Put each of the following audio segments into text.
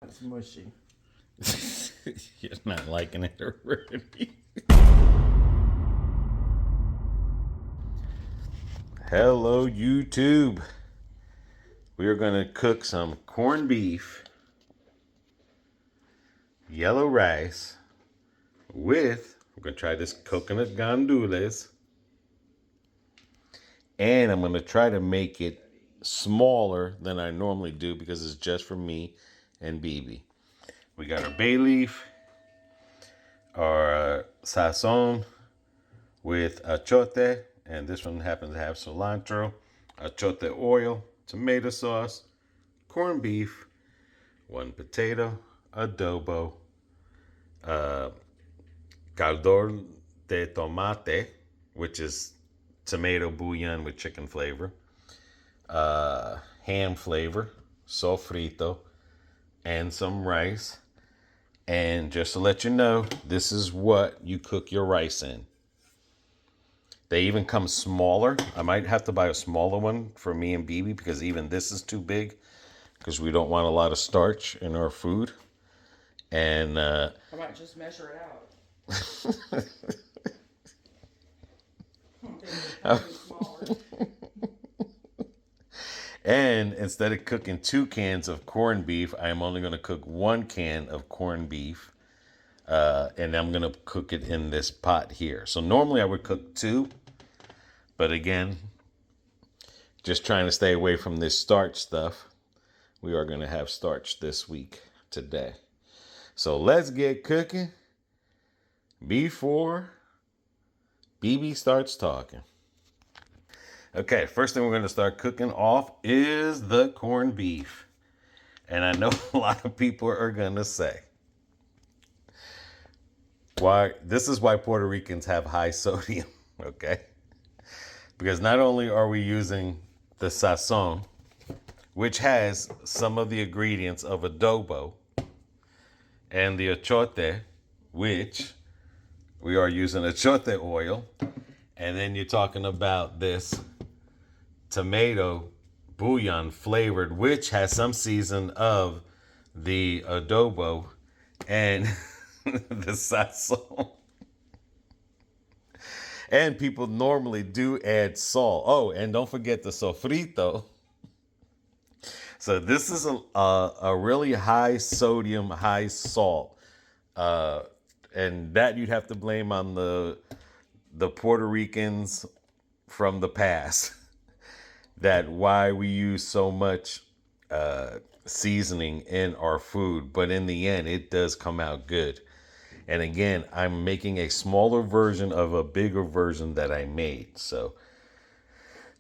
It's mushy. You're not liking it already. Hello, YouTube. We are going to cook some corned beef, yellow rice, we're going to try this coconut gandules. And I'm going to try to make it smaller than I normally do because it's just for me and BB. We got our bay leaf, our sazon with achote, and this one happens to have cilantro, achote oil, tomato sauce, corned beef, one potato, adobo, caldo de tomate, which is tomato bouillon with chicken flavor, ham flavor, sofrito, and some rice. And just to let you know, this is what you cook your rice in. They even come smaller. I might have to buy a smaller one for me and BB because even this is too big because we don't want a lot of starch in our food. And I might just measure it out. Smaller. And instead of cooking 2 cans of corned beef, I am only going to cook 1 can of corned beef. And I'm going to cook it in this pot here. So normally I would cook 2. But again, just trying to stay away from this starch stuff. We are going to have starch this week, today. So let's get cooking before BB starts talking. Okay, first thing we're going to start cooking off is the corned beef. And I know a lot of people are going to say, this is why Puerto Ricans have high sodium, okay? Because not only are we using the sazon, which has some of the ingredients of adobo, and the achote, which we are using achote oil, and then you're talking about this tomato bouillon flavored, which has some season of the adobo and the sazon. And people normally do add salt. Oh, and don't forget the sofrito. So this is a really high sodium, high salt. And that you'd have to blame on the Puerto Ricans from the past. That why we use so much seasoning in our food. But in the end, it does come out good. And again, I'm making a smaller version of a bigger version that I made. So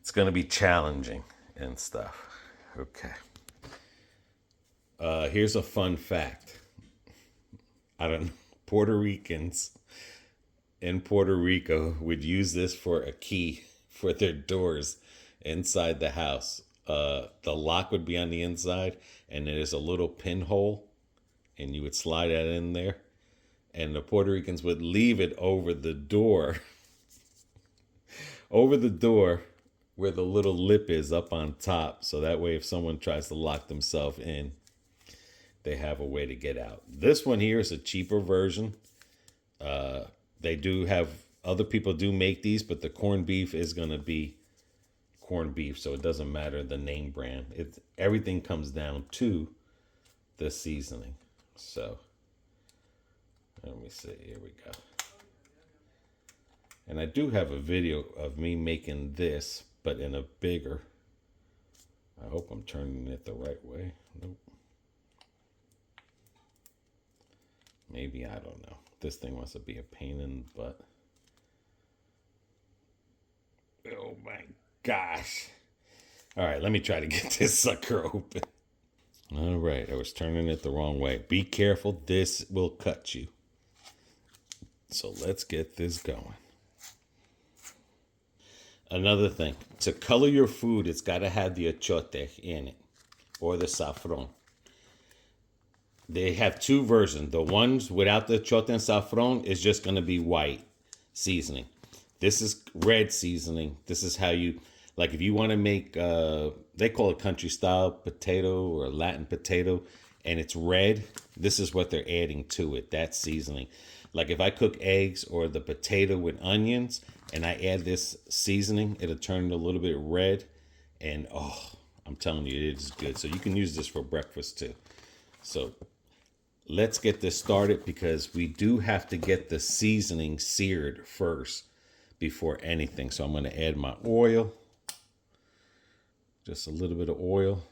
it's going to be challenging and stuff. Okay. Here's a fun fact. I don't know. Puerto Ricans in Puerto Rico would use this for a key for their doors inside the house. The lock would be on the inside, and there's a little pinhole, and you would slide that in there. And the Puerto Ricans would leave it over the door, where the little lip is up on top. So that way, if someone tries to lock themselves in, they have a way to get out. This one here is a cheaper version. They do have, other people do make these, but the corned beef is going to be corned beef. So it doesn't matter the name brand. Everything comes down to the seasoning. So let me see. Here we go. And I do have a video of me making this, but in a bigger. I hope I'm turning it the right way. Nope. Maybe, I don't know. This thing wants to be a pain in the butt. Oh my gosh. All right, let me try to get this sucker open. All right, I was turning it the wrong way. Be careful, this will cut you. So let's get this going. Another thing, to color your food, it's got to have the achote in it, or the saffron. They have 2 versions. The ones without the achote and saffron is just going to be white seasoning. This is red seasoning. This is how you, like if you want to make, they call it country style potato or Latin potato, and it's red, this is what they're adding to it, that seasoning. Like if I cook eggs or the potato with onions and I add this seasoning, it'll turn a little bit red. And oh, I'm telling you, it is good. So you can use this for breakfast too. So let's get this started because we do have to get the seasoning seared first before anything. So I'm going to add my oil. Just a little bit of oil.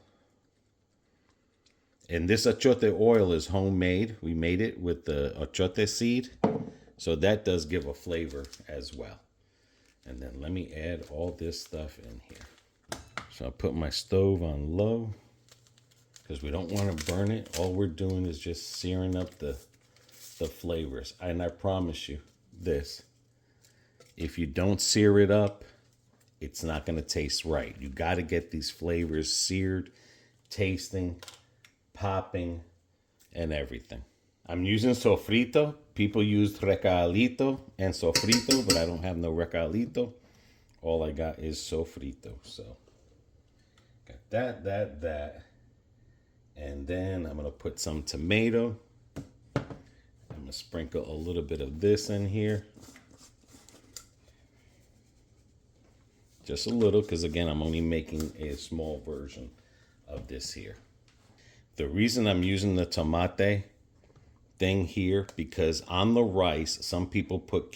And this achote oil is homemade. We made it with the achote seed. So that does give a flavor as well. And then let me add all this stuff in here. So I'll put my stove on low because we don't want to burn it. All we're doing is just searing up the flavors. And I promise you this, if you don't sear it up, it's not going to taste right. You got to get these flavors seared, tasting, popping, and everything. I'm using sofrito. People use recalito and sofrito, but I don't have no recalito. All I got is sofrito. So got that. And then I'm going to put some tomato. I'm going to sprinkle a little bit of this in here. Just a little, because again, I'm only making a small version of this here. The reason I'm using the tomate thing here, because on the rice, some people put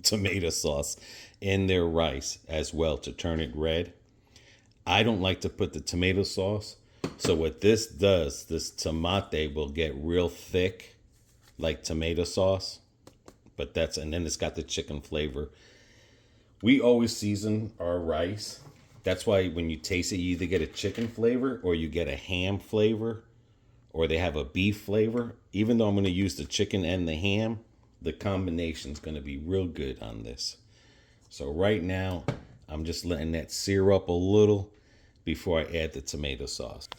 tomato sauce in their rice as well to turn it red. I don't like to put the tomato sauce. So what this does, this tomate will get real thick like tomato sauce. And then it's got the chicken flavor. We always season our rice. That's why when you taste it, you either get a chicken flavor or you get a ham flavor or they have a beef flavor. Even though I'm going to use the chicken and the ham, the combination is going to be real good on this. So right now, I'm just letting that sear up a little before I add the tomato sauce.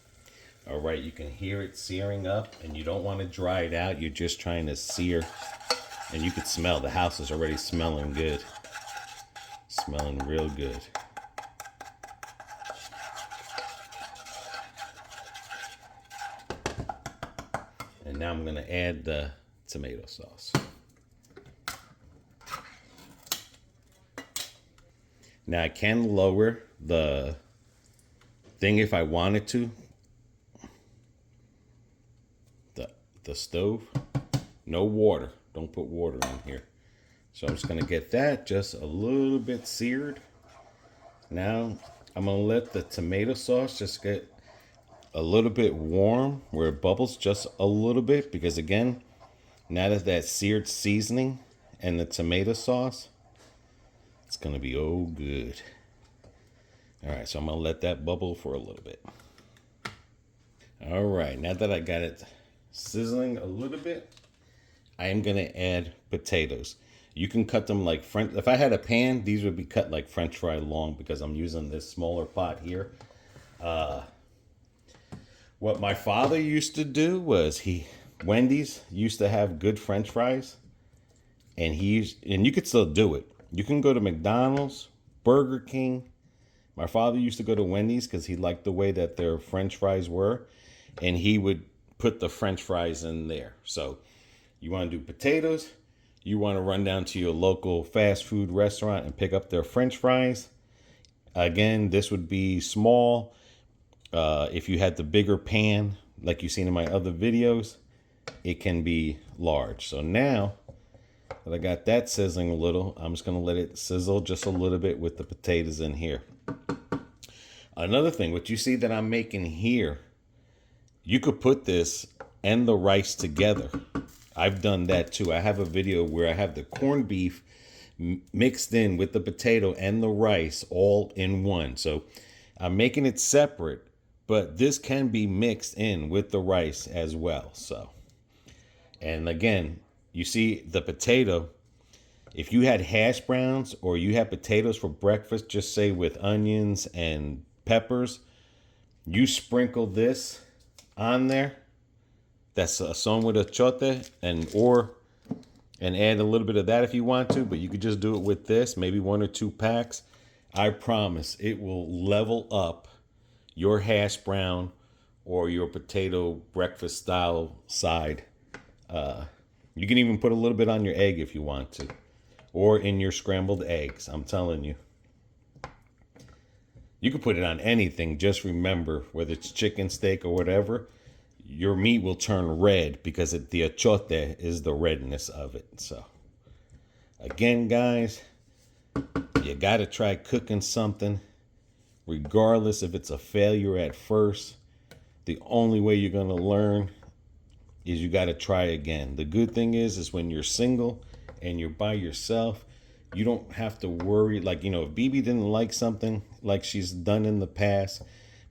All right, you can hear it searing up and you don't want to dry it out. You're just trying to sear. And you can smell, the house is already smelling good. Smelling real good. And now I'm going to add the tomato sauce. Now I can lower the thing if I wanted to. The stove. No water. Don't put water in here. So I'm just going to get that just a little bit seared. Now I'm going to let the tomato sauce just get a little bit warm where it bubbles just a little bit. Because again, now that seared seasoning and the tomato sauce, it's going to be oh good. All right, so I'm going to let that bubble for a little bit. All right, now that I got it sizzling a little bit, I am going to add potatoes. You can cut them like French. If I had a pan, these would be cut like French fry long because I'm using this smaller pot here. What my father used to do was Wendy's used to have good French fries, and you could still do it. You can go to McDonald's, Burger King. My father used to go to Wendy's because he liked the way that their French fries were, and he would put the French fries in there. So you want to do potatoes. You want to run down to your local fast food restaurant and pick up their French fries. Again, this would be small. If you had the bigger pan, like you've seen in my other videos, it can be large. So now that I got that sizzling a little, I'm just going to let it sizzle just a little bit with the potatoes in here. Another thing, what you see that I'm making here, you could put this and the rice together. I've done that too. I have a video where I have the corned beef mixed in with the potato and the rice all in one. So I'm making it separate, but this can be mixed in with the rice as well. So, and again, you see the potato, if you had hash browns or you had potatoes for breakfast, just say with onions and peppers, you sprinkle this on there. That's a son with achote and add a little bit of that if you want to, but you could just do it with this, maybe 1 or 2 packs. I promise it will level up your hash brown or your potato breakfast style side. You can even put a little bit on your egg if you want to, or in your scrambled eggs. I'm telling you. You can put it on anything. Just remember, whether it's chicken, steak, or whatever, your meat will turn red because the achote is the redness of it. So, again, guys, you got to try cooking something, regardless if it's a failure at first. The only way you're going to learn is you got to try again. The good thing is when you're single and you're by yourself, you don't have to worry. Like, if BB didn't like something like she's done in the past,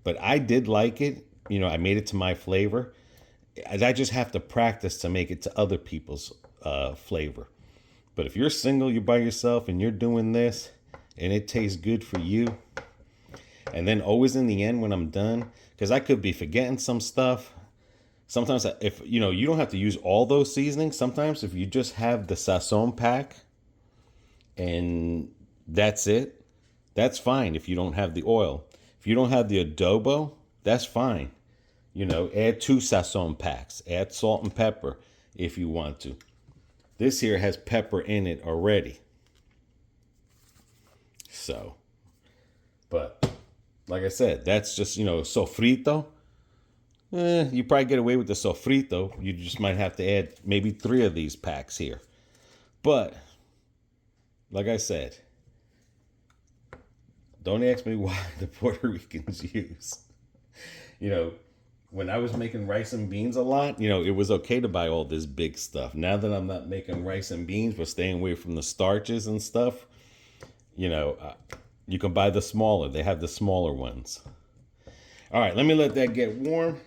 but I did like it, I made it to my flavor. I just have to practice to make it to other people's flavor. But if you're single, you're by yourself, and you're doing this, and it tastes good for you, and then always in the end when I'm done, because I could be forgetting some stuff. Sometimes if, you don't have to use all those seasonings. Sometimes if you just have the sazon pack and that's it, that's fine if you don't have the oil. If you don't have the adobo, that's fine. Add 2 sazon packs. Add salt and pepper if you want to. This here has pepper in it already. So, but like I said, that's just, sofrito. You probably get away with the sofrito. You just might have to add maybe 3 of these packs here. But, like I said, don't ask me why the Puerto Ricans use. When I was making rice and beans a lot, it was okay to buy all this big stuff. Now that I'm not making rice and beans, but staying away from the starches and stuff, you can buy the smaller. They have the smaller ones. All right, let me let that get warm,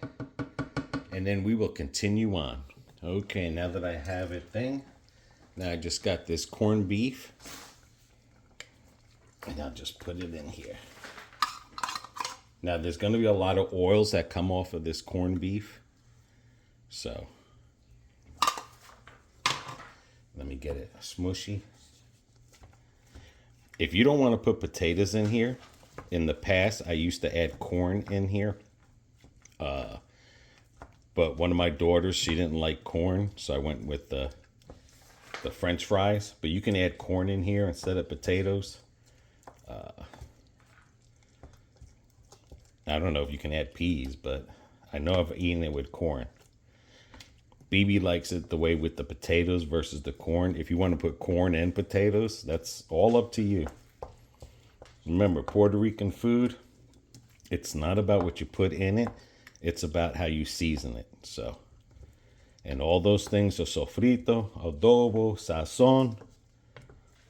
and then we will continue on. Okay, now that I have it now I just got this corned beef, and I'll just put it in here. Now, there's going to be a lot of oils that come off of this corned beef, so let me get it smushy. If you don't want to put potatoes in here, in the past, I used to add corn in here. But one of my daughters, she didn't like corn, so I went with the French fries. But you can add corn in here instead of potatoes. I don't know if you can add peas, but I know I've eaten it with corn. BB likes it the way with the potatoes versus the corn. If you want to put corn and potatoes, that's all up to you. Remember, Puerto Rican food, it's not about what you put in it. It's about how you season it. So, and all those things are sofrito, adobo, sazon.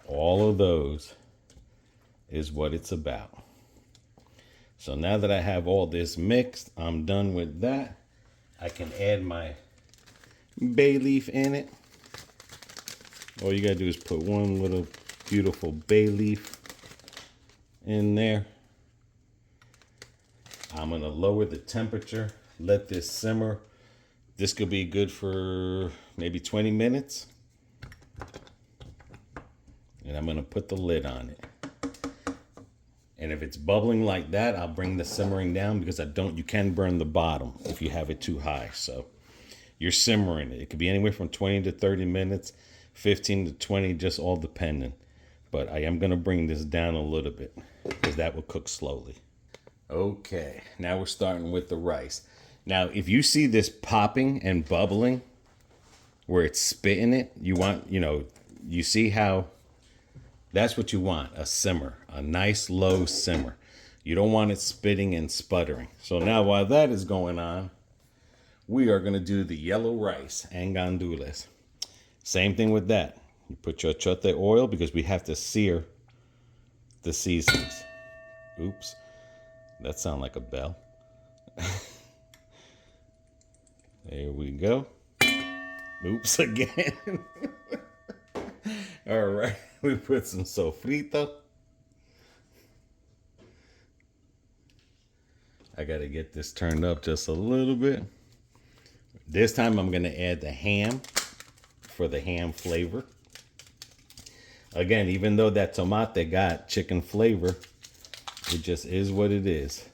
All of those is what it's about. So now that I have all this mixed, I'm done with that. I can add my bay leaf in it. All you gotta do is put one little beautiful bay leaf in there. I'm gonna lower the temperature, let this simmer. This could be good for maybe 20 minutes. And I'm gonna put the lid on it. And if it's bubbling like that, I'll bring the simmering down because you can burn the bottom if you have it too high. So you're simmering it. It could be anywhere from 20 to 30 minutes, 15 to 20, just all depending. But I am going to bring this down a little bit because that will cook slowly. Okay, now we're starting with the rice. Now, if you see this popping and bubbling where it's spitting it, you see how that's what you want, a simmer, a nice low simmer. You don't want it spitting and sputtering. So now while that is going on, we are going to do the yellow rice and gandules. Same thing with that. You put your achote oil because we have to sear the seasonings. Oops, that sounds like a bell. There we go. Oops again. All right, we put some sofrito. I got to get this turned up just a little bit. This time I'm going to add the ham for the ham flavor. Again, even though that tomate got chicken flavor, it just is what it is.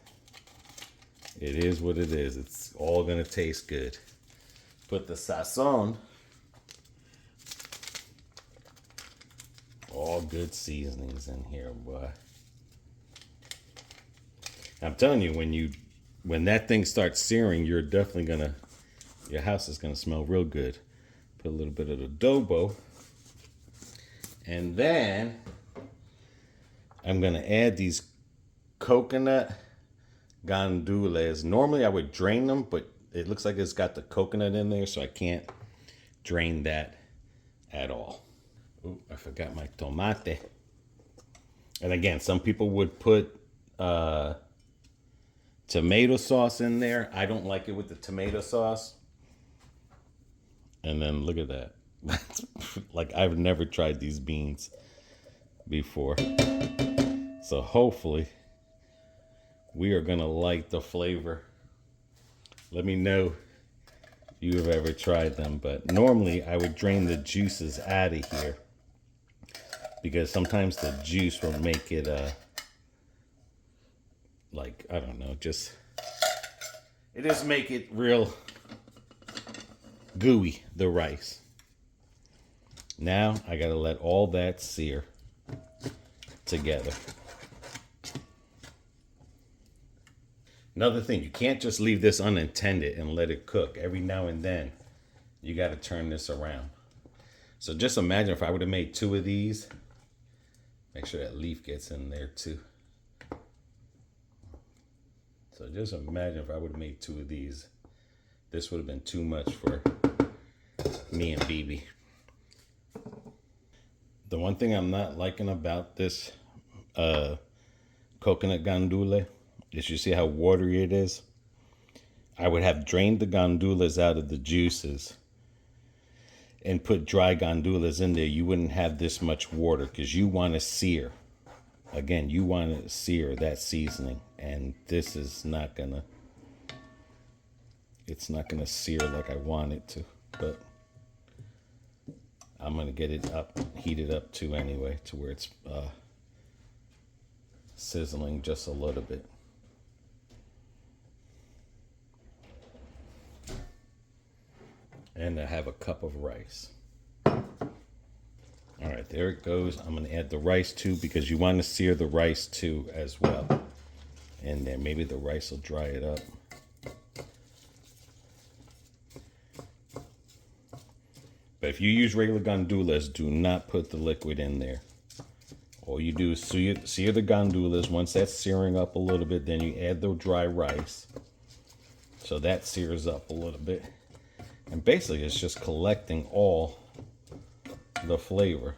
It is what it is. It's all gonna taste good. Put the sazon. All good seasonings in here, boy. I'm telling you, when that thing starts searing, you're definitely gonna, your house is gonna smell real good. Put a little bit of adobo. And then I'm gonna add these coconut gandules. Normally I would drain them, but it looks like it's got the coconut in there, so I can't drain that at all. Ooh, I forgot my tomate. And again, some people would put tomato sauce in there. I don't like it with the tomato sauce. And then look at that. Like, I've never tried these beans before. So hopefully we are gonna like the flavor. Let me know if you have ever tried them. But normally I would drain the juices out of here, because sometimes the juice will make it like, I don't know, just make it real gooey, the rice. Now I gotta let all that sear together. Another thing, you can't just leave this unattended and let it cook. Every now and then you got to turn this around. So just imagine if I would have made 2 of these. Make sure that leaf gets in there too. So just imagine if I would have made 2 of these. This would have been too much for me and BB. The one thing I'm not liking about this coconut gandule is, you see how watery it is? I would have drained the gandules out of the juices and put dry gandules in there. You wouldn't have this much water, because you want to sear. Again, you want to sear that seasoning, and this is not gonna, it's not gonna sear like I want it to, but I'm gonna get it up, heated up too anyway, to where it's sizzling just a little bit. And I have a cup of rice. All right, there it goes. I'm gonna add the rice too, because you want to sear the rice too as well. And then maybe the rice will dry it up. But if you use regular gandules, do not put the liquid in there. All you do is sear the gandules. Once that's searing up a little bit, then you add the dry rice. So that sears up a little bit. And basically it's just collecting all the flavor.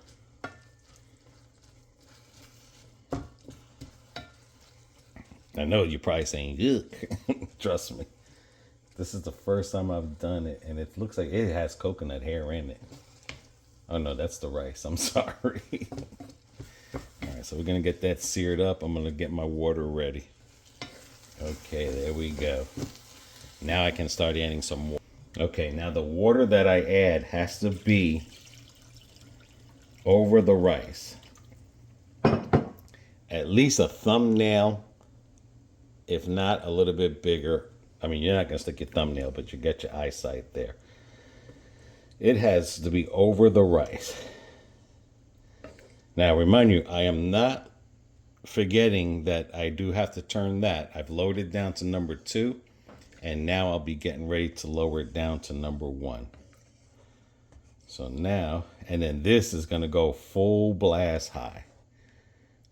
I know you're probably saying, ugh. Trust me. This is the first time I've done it, and it looks like it has coconut hair in it. Oh no, that's the rice. I'm sorry. All right, so we're gonna get that seared up. I'm gonna get my water ready. Okay, there we go. Now I can start adding some more. Okay, now the water that I add has to be over the rice. At least a thumbnail, if not a little bit bigger. I mean, you're not going to stick your thumbnail, but you get your eyesight there. It has to be over the rice. Now, remind you, I am not forgetting that I do have to turn that. I've lowered down to number 2. And now I'll be getting ready to lower it down to number 1. So now, and then this is going to go full blast high.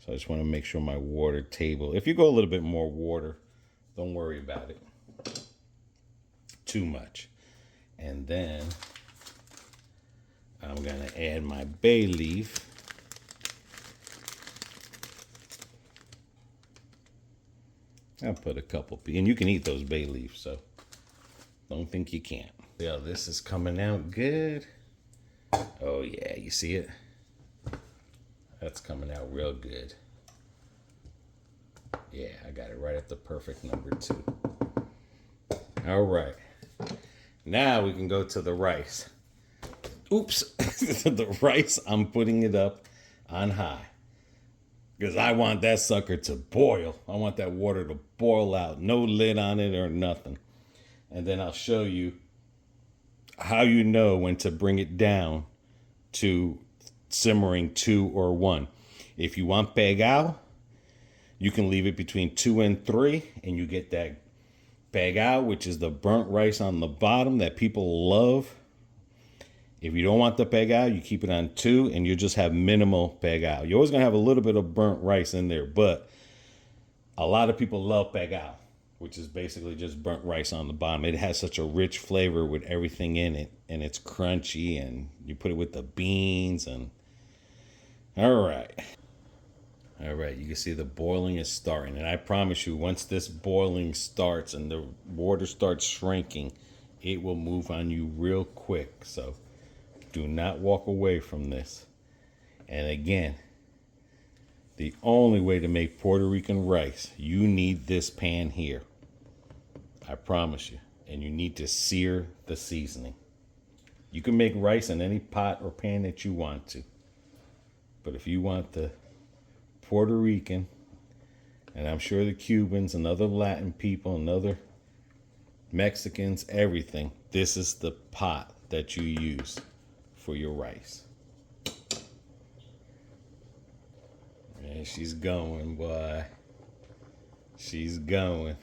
So I just want to make sure my water table, if you go a little bit more water, don't worry about it too much. And then I'm going to add my bay leaf. I'll put a couple, and you can eat those bay leaves, so don't think you can't. Yeah, this is coming out good. Oh yeah, you see it? That's coming out real good. Yeah, I got it right at the perfect number 2. All right, now we can go to the rice. Oops, the rice, I'm putting it up on high. Because I want that sucker to boil. I want that water to boil out. No lid on it or nothing. And then I'll show you how you know when to bring it down to simmering 2 or 1. If you want pegao, you can leave it between 2 and 3, and you get that pegao, which is the burnt rice on the bottom that people love. If you don't want the pegao, you keep it on 2, and you just have minimal pegao. You're always going to have a little bit of burnt rice in there, but a lot of people love pegao, which is basically just burnt rice on the bottom. It has such a rich flavor with everything in it, and it's crunchy, and you put it with the beans, and all right. All right, you can see the boiling is starting, and I promise you, once this boiling starts and the water starts shrinking, it will move on you real quick. So do not walk away from this. And again, the only way to make Puerto Rican rice, you need this pan here. I promise you. And you need to sear the seasoning. You can make rice in any pot or pan that you want to. But if you want the Puerto Rican, and I'm sure the Cubans and other Latin people and other Mexicans, everything, this is the pot that you use for your rice. And she's going, boy. She's going.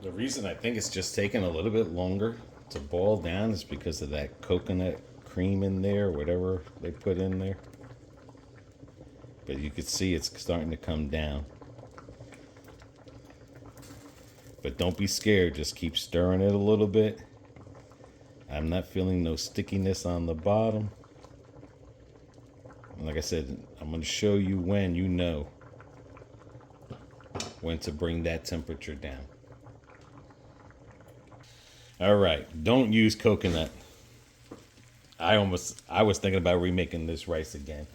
The reason I think it's just taking a little bit longer to boil down is because of that coconut cream in there, whatever they put in there. But you can see it's starting to come down. But don't be scared, just keep stirring it a little bit. I'm not feeling no stickiness on the bottom. And like I said, I'm going to show you when you know when to bring that temperature down. All right, don't use coconut. I was thinking about remaking this rice again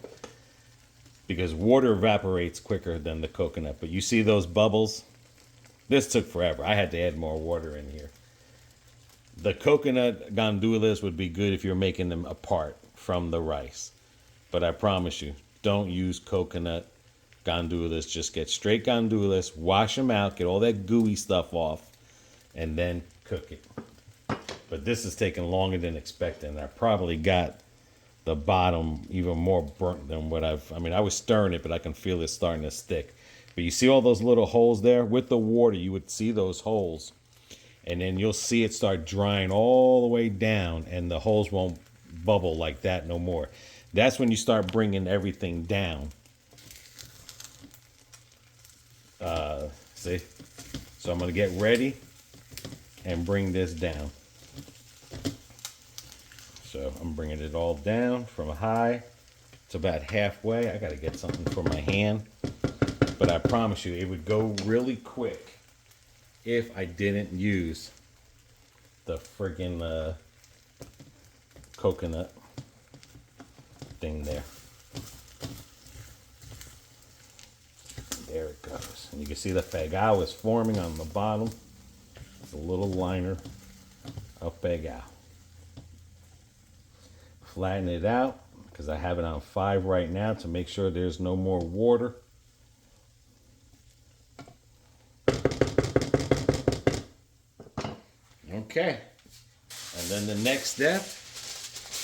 because water evaporates quicker than the coconut. But you see those bubbles? This took forever. I had to add more water in here. The coconut gandules would be good if you're making them apart from the rice. But I promise you, don't use coconut gandules. Just get straight gandules, wash them out, get all that gooey stuff off, and then cook it. But this is taking longer than expected. I probably got the bottom even more burnt than what I was stirring it, but I can feel it starting to stick. But you see all those little holes there? With the water, you would see those holes. And then you'll see it start drying all the way down, and the holes won't bubble like that no more. That's when you start bringing everything down. See? So I'm going to get ready and bring this down. So I'm bringing it all down from high to about halfway. I got to get something for my hand. But I promise you, it would go really quick if I didn't use the friggin' coconut thing there. There it goes. And you can see the pegao is forming on the bottom. It's a little liner of pegao. Flatten it out because I have it on 5 right now to make sure there's no more water. Okay. And then the next step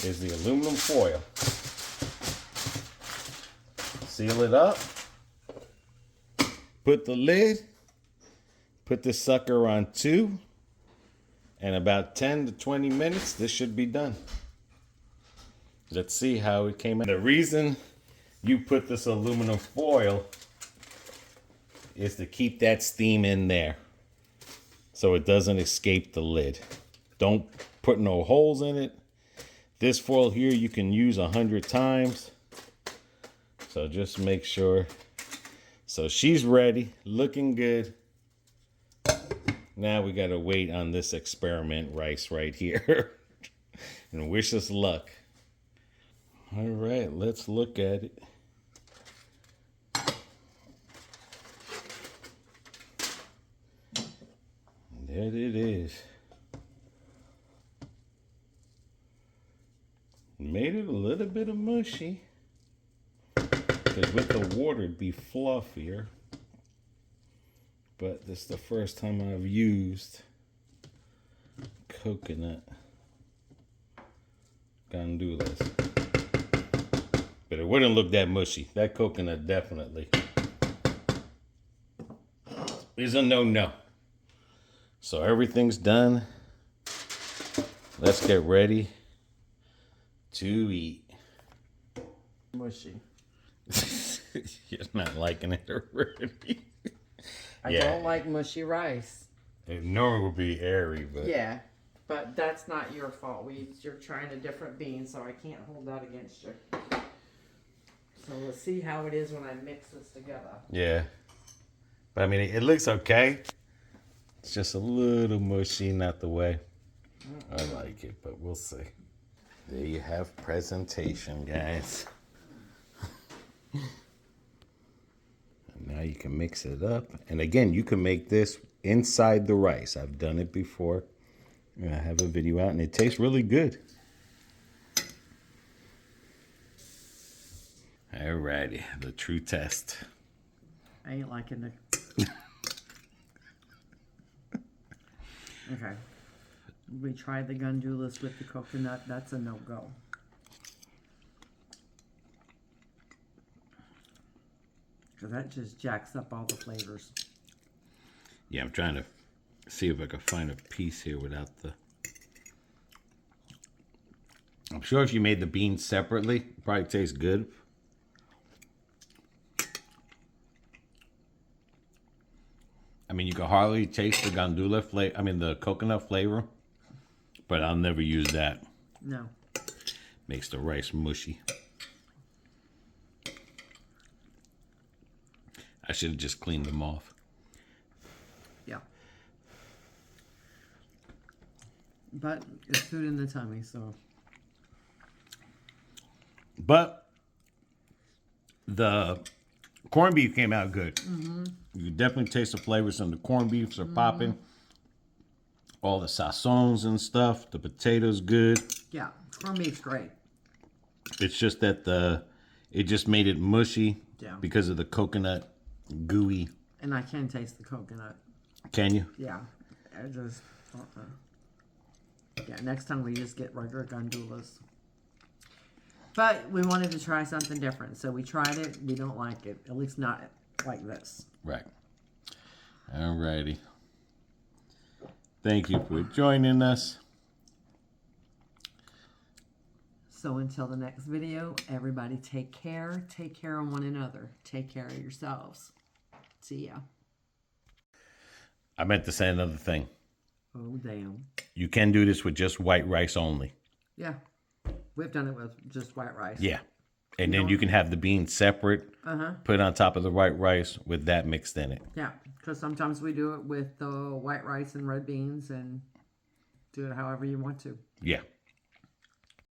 is the aluminum foil. Seal it up. Put the lid. Put the sucker on 2. And about 10 to 20 minutes, this should be done. Let's see how it came out. The reason you put this aluminum foil is to keep that steam in there so it doesn't escape the lid. Don't put no holes in it. This foil here you can use 100 times. So just make sure. So she's ready, looking good. Now we gotta wait on this experiment rice right here and wish us luck. All right, let's look at it. There it is. made it a little bit of mushy. Because with the water, it'd be fluffier. But this is the first time I've used coconut gandules. But it wouldn't look that mushy. That coconut definitely is a no-no. So everything's done. Let's get ready to eat. Mushy. You're not liking it already. I don't like mushy rice. It normally would be airy, but Yeah, but that's not your fault. You're trying a different bean, so I can't hold that against you. So let's see how it is when I mix this together. yeah. But I mean, it looks okay. It's just a little mushy, not the way I like it, but we'll see. There you have presentation, guys. And now you can mix it up. And again, you can make this inside the rice. I've done it before. I have a video out, and it tastes really good. Alrighty, the true test. I ain't liking it. Okay. We tried the gandules with the coconut. That's a no-go. Because that just jacks up all the flavors. Yeah, I'm trying to see if I can find a piece here without the... I'm sure if you made the beans separately, it probably tastes good. I mean, you can hardly taste the gandula flavor, I mean the coconut flavor, but I'll never use that. No. Makes the rice mushy. I should have just cleaned them off. Yeah. But it's food in the tummy, so. But the corned beef came out good. Mm-hmm. You can definitely taste the flavors on the corned beefs are popping. All the sazons and stuff. The potatoes good. Yeah, corned beef's great. It's just that it just made it mushy because of the coconut gooey. And I can taste the coconut. Can you? Yeah, I just. Yeah, next time we just get regular gandules. But we wanted to try something different, so we tried it. We don't like it, at least not like this. Right. Alrighty. Thank you for joining us. So until the next video, everybody take care. Take care of one another. Take care of yourselves. See ya. I meant to say another thing. Oh, damn. You can do this with just white rice only. Yeah. We've done it with just white rice. Yeah. And then you can have the beans separate, put on top of the white rice with that mixed in it. Yeah, because sometimes we do it with the white rice and red beans and do it however you want to. Yeah.